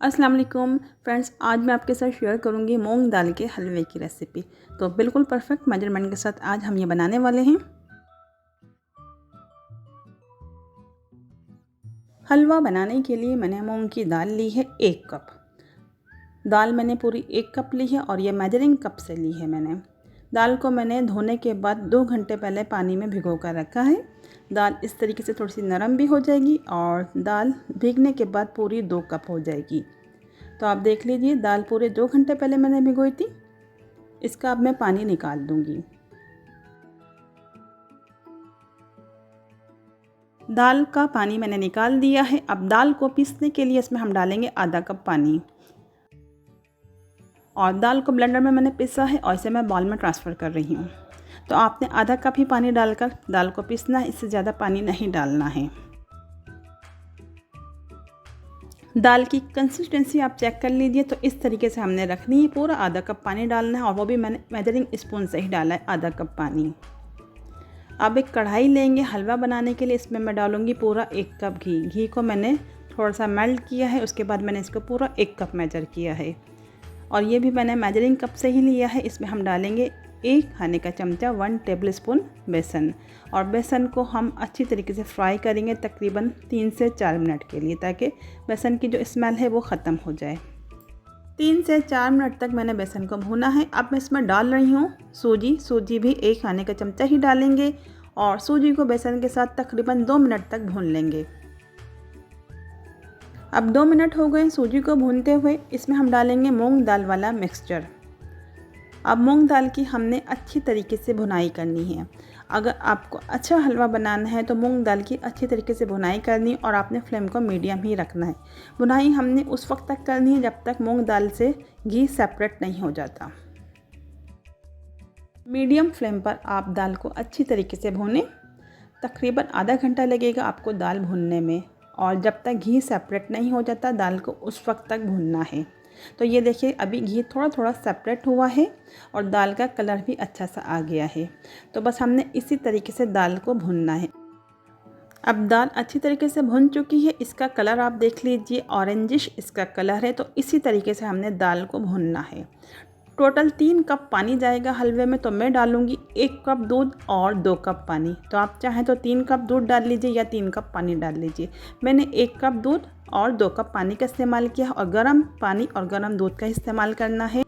अस्सलाम वालेकुम फ्रेंड्स, आज मैं आपके साथ शेयर करूंगी मूंग दाल के हलवे की रेसिपी। तो बिल्कुल परफेक्ट मेजरमेंट के साथ आज हम ये बनाने वाले हैं। हलवा बनाने के लिए मैंने मूंग की दाल ली है 1 कप। दाल मैंने पूरी 1 कप ली है और ये मेजरिंग कप से ली है मैंने। दाल को मैंने धोने के बाद 2 घंटे पहले पानी में भिगो कर रखा है। दाल इस तरीके से थोड़ी सी नरम भी हो जाएगी और दाल भीगने के बाद पूरी 2 कप हो जाएगी। तो आप देख लीजिए, दाल पूरे 2 घंटे पहले मैंने भिगोई थी। इसका अब मैं पानी निकाल दूंगी। दाल का पानी मैंने निकाल दिया है। अब दाल को पीसने के लिए इसमें हम डालेंगे आधा कप पानी और दाल को ब्लेंडर में मैंने पीसा है और इसे मैं बाउल में ट्रांसफ़र कर रही हूँ। तो आपने आधा कप ही पानी डालकर दाल को पीसना है, इससे ज़्यादा पानी नहीं डालना है। दाल की कंसिस्टेंसी आप चेक कर लीजिए। तो इस तरीके से हमने रखनी है, पूरा आधा कप पानी डालना है और वो भी मैंने मेजरिंग स्पून से ही डाला है, आधा कप पानी। अब एक कढ़ाई लेंगे हलवा बनाने के लिए। इसमें मैं डालूंगी पूरा 1 कप घी। घी को मैंने थोड़ा सा मेल्ट किया है, उसके बाद मैंने इसको पूरा 1 कप मेजर किया है और ये भी मैंने मेजरिंग कप से ही लिया है। इसमें हम डालेंगे 1 खाने का चमचा 1 टेबल स्पून बेसन और बेसन को हम अच्छी तरीके से फ्राई करेंगे तकरीबन 3 से 4 मिनट के लिए, ताकि बेसन की जो स्मेल है वो ख़त्म हो जाए। 3 से 4 मिनट तक मैंने बेसन को भूना है। अब मैं इसमें डाल रही हूँ सूजी। सूजी भी 1 खाने का चमचा ही डालेंगे और सूजी को बेसन के साथ तकरीबन 2 मिनट तक भून लेंगे। अब 2 मिनट हो गए सूजी को भूनते हुए। इसमें हम डालेंगे मूंग दाल वाला मिक्सचर। अब मूंग दाल की हमने अच्छी तरीके से भुनाई करनी है। अगर आपको अच्छा हलवा बनाना है तो मूंग दाल की अच्छी तरीके से भुनाई करनी और आपने फ्लेम को मीडियम ही रखना है। भुनाई हमने उस वक्त तक करनी है जब तक मूंग दाल से घी सेपरेट नहीं हो जाता। मीडियम फ्लेम पर आप दाल को अच्छी तरीके से भूनें। तकरीबन आधा घंटा लगेगा आपको दाल भूनने में और जब तक घी सेपरेट नहीं हो जाता दाल को उस वक्त तक भूनना है। तो ये देखिए, अभी घी थोड़ा थोड़ा सेपरेट हुआ है और दाल का कलर भी अच्छा सा आ गया है। तो बस हमने इसी तरीके से दाल को भूनना है। अब दाल अच्छी तरीके से भुन चुकी है। इसका कलर आप देख लीजिए, ऑरेंजिश इसका कलर है। तो इसी तरीके से हमने दाल को भूनना है। टोटल 3 कप पानी जाएगा हलवे में, तो मैं डालूंगी 1 कप दूध और 2 कप पानी। तो आप चाहें तो 3 कप दूध डाल लीजिए या 3 कप पानी डाल लीजिए। मैंने 1 कप दूध और 2 कप पानी का इस्तेमाल किया और गर्म पानी और गर्म दूध का इस्तेमाल करना है।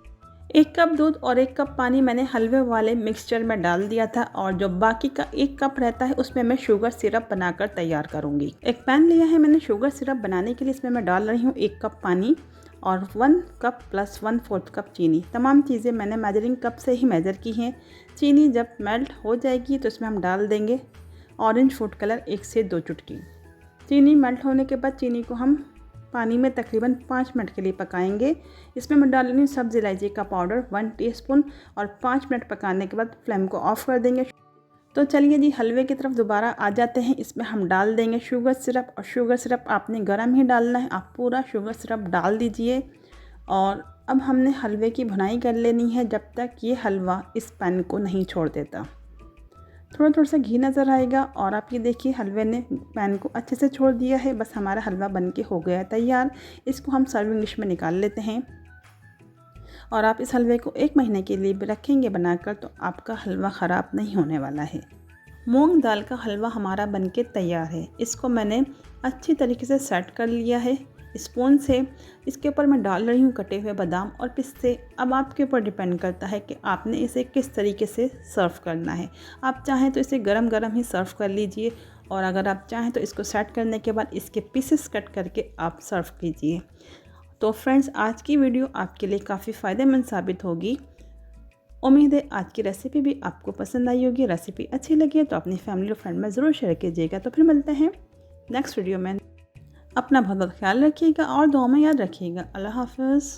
1 कप दूध और 1 कप पानी मैंने हलवे वाले मिक्सचर में डाल दिया था और जो बाकी का 1 कप रहता है उसमें मैं शुगर सिरप बनाकर तैयार करूँगी। एक पैन लिया है मैंने शुगर सिरप बनाने के लिए। इसमें मैं डाल रही हूँ 1 कप पानी और 1 कप प्लस 1/4 कप चीनी। तमाम चीज़ें मैंने मेजरिंग कप से ही मेज़र की हैं। चीनी जब मेल्ट हो जाएगी तो इसमें हम डाल देंगे ऑरेंज फूड कलर 1 से 2 चुटकी। चीनी मेल्ट होने के बाद चीनी को हम पानी में तकरीबन 5 मिनट के लिए पकाएंगे। इसमें मैं डाल रही हूँ सब्ज़ इलायची का पाउडर 1 टीस्पून और 5 मिनट पकाने के बाद फ्लेम को ऑफ़ कर देंगे। तो चलिए जी, हलवे की तरफ दोबारा आ जाते हैं। इसमें हम डाल देंगे शुगर सिरप और शुगर सिरप आपने गर्म ही डालना है। आप पूरा शुगर सिरप डाल दीजिए और अब हमने हलवे की भुनाई कर लेनी है जब तक ये हलवा इस पैन को नहीं छोड़ देता। थोड़ा थोड़ा सा घी नज़र आएगा और आप ये देखिए हलवे ने पैन को अच्छे से छोड़ दिया है। बस हमारा हलवा बनके हो गया है तैयार। इसको हम सर्विंग डिश में निकाल लेते हैं और आप इस हलवे को 1 महीने के लिए भी रखेंगे बनाकर तो आपका हलवा ख़राब नहीं होने वाला है। मूंग दाल का हलवा हमारा बनके तैयार है। इसको मैंने अच्छी तरीके से सेट कर लिया है स्पून से। इसके ऊपर मैं डाल रही हूँ कटे हुए बादाम और पिस्ते। अब आपके ऊपर डिपेंड करता है कि आपने इसे किस तरीके से सर्व करना है। आप चाहें तो इसे गरम गरम ही सर्व कर लीजिए और अगर आप चाहें तो इसको सेट करने के बाद इसके पीसेस कट करके आप सर्व कीजिए। तो फ्रेंड्स, आज की वीडियो आपके लिए काफ़ी फ़ायदेमंद साबित होगी। उम्मीद है आज की रेसिपी भी आपको पसंद आई होगी। रेसिपी अच्छी लगी है तो अपनी फैमिली और फ्रेंड में ज़रूर शेयर कीजिएगा। तो फिर मिलते हैं नेक्स्ट वीडियो में। अपना बहुत बहुत ख्याल रखिएगा और दुआ में याद रखिएगा। अल्लाह हाफ़िज़।